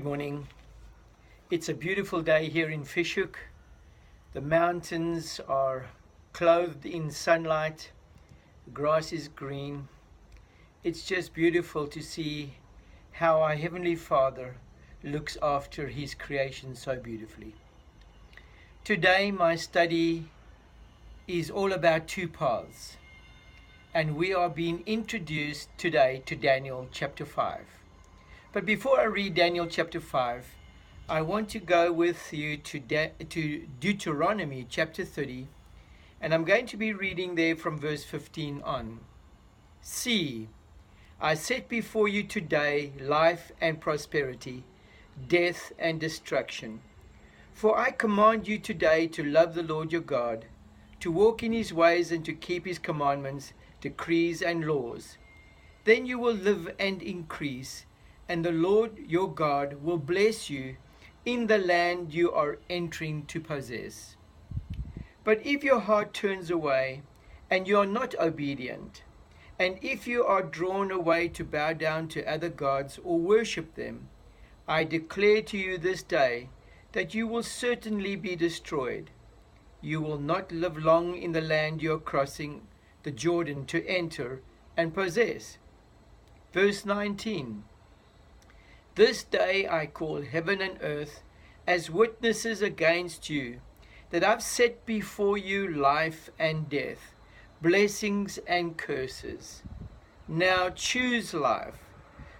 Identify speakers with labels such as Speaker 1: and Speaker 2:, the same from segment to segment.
Speaker 1: morning. It's a beautiful day here in Fishhook. The mountains are clothed in sunlight. The grass is green. It's just beautiful to see how our Heavenly Father looks after His creation so beautifully. Today my study is all about two paths, and we are being introduced today to Daniel chapter 5. But before I read Daniel chapter 5, I want to go with you to Deuteronomy chapter 30, and I'm going to be reading there from verse 15 on. See, I set before you today life and prosperity, death and destruction. For I command you today to love the Lord your God, to walk in His ways and to keep His commandments, decrees and laws. Then you will live and increase, and the Lord your God will bless you in the land you are entering to possess. But if your heart turns away, and you are not obedient, and if you are drawn away to bow down to other gods or worship them, I declare to you this day that you will certainly be destroyed. You will not live long in the land you are crossing the Jordan to enter and possess. Verse 19. This day I call heaven and earth as witnesses against you, that I've set before you life and death, blessings and curses. Now choose life,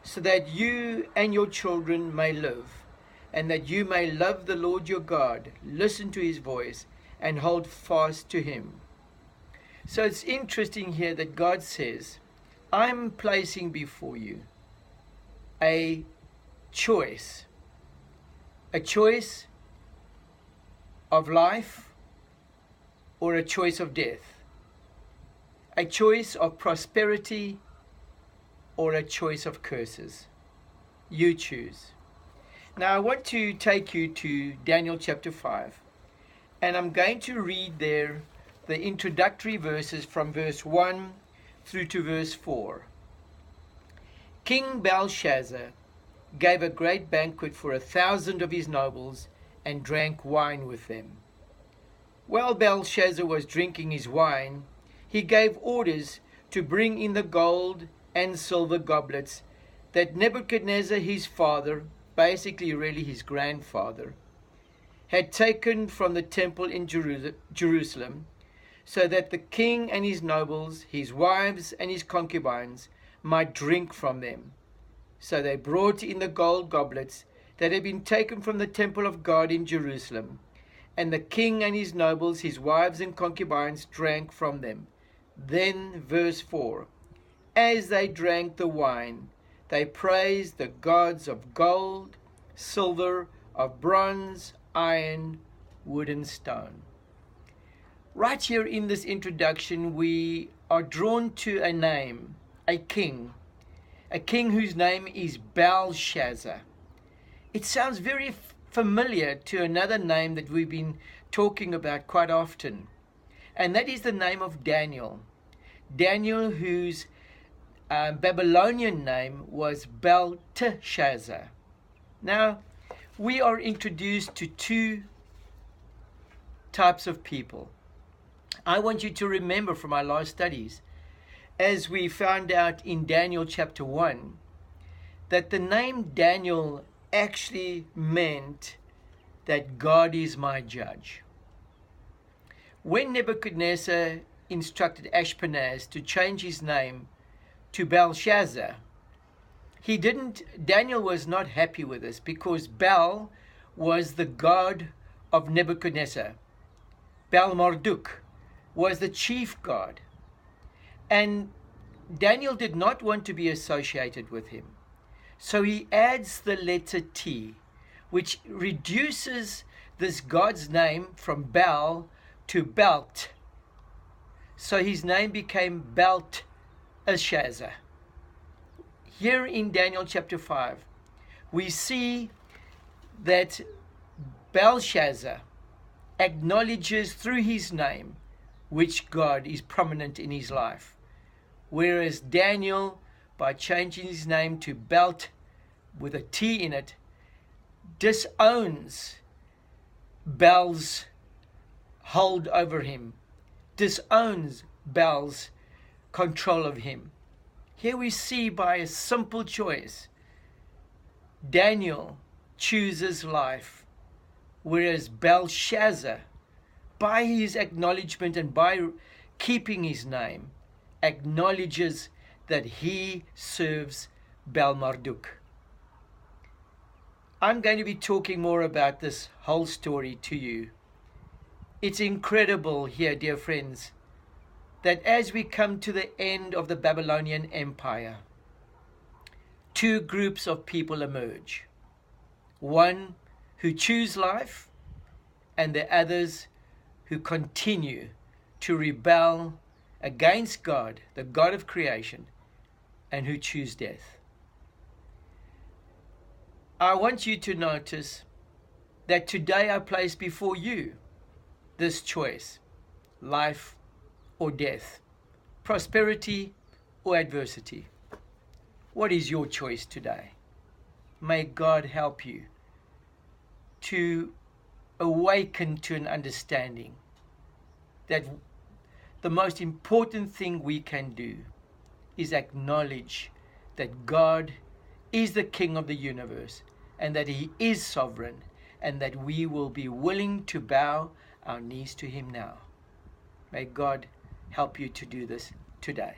Speaker 1: so that you and your children may live, and that you may love the Lord your God, listen to His voice, and hold fast to Him. So it's interesting here that God says, I'm placing before you a choice of life or a choice of death, a choice of prosperity or a choice of curses. You choose. Now I want to take you to Daniel chapter 5, and I'm going to read there the introductory verses from verse 1 through to verse 4. King Belshazzar gave a great banquet for 1,000 of his nobles and drank wine with them. While Belshazzar was drinking his wine, he gave orders to bring in the gold and silver goblets that Nebuchadnezzar his father, basically really his grandfather, had taken from the temple in Jerusalem, so that the king and his nobles, his wives and his concubines might drink from them. So they brought in the gold goblets that had been taken from the temple of God in Jerusalem, and the king and his nobles, his wives and concubines, drank from them. Then, verse 4, as they drank the wine, they praised the gods of gold, silver, of bronze, iron, wood and stone. Right here in this introduction, we are drawn to a name, a king whose name is Belshazzar. It sounds very familiar to another name that we've been talking about quite often, and that is the name of Daniel. Daniel, whose Babylonian name was Belteshazzar. Now, we are introduced to two types of people. I want you to remember from our last studies, as we found out in Daniel chapter 1, that the name Daniel actually meant that God is my judge. When Nebuchadnezzar instructed Ashpenaz to change his name to Belshazzar, Daniel was not happy with this, because Bel was the god of Nebuchadnezzar. Bel Marduk was the chief god. And Daniel did not want to be associated with him. So he adds the letter T, which reduces this God's name from Bel to Belt. So his name became Belteshazzar. Here in Daniel chapter 5, we see that Belshazzar acknowledges through his name which God is prominent in his life, whereas Daniel, by changing his name to Belt with a T in it, disowns Baal's hold over him, disowns Baal's control of him. Here we see by a simple choice, Daniel chooses life, whereas Belshazzar, by his acknowledgement and by keeping his name, acknowledges that he serves Baal Marduk. I'm going to be talking more about this whole story to you. It's incredible here, dear friends, that as we come to the end of the Babylonian Empire, two groups of people emerge. One who choose life, and the others who continue to rebel against God, the God of creation, and who choose death. I want you to notice that today I place before you this choice, life or death, prosperity or adversity. What is your choice today? May God help you to awaken to an understanding that the most important thing we can do is acknowledge that God is the King of the universe and that He is sovereign, and that we will be willing to bow our knees to Him now. May God help you to do this today.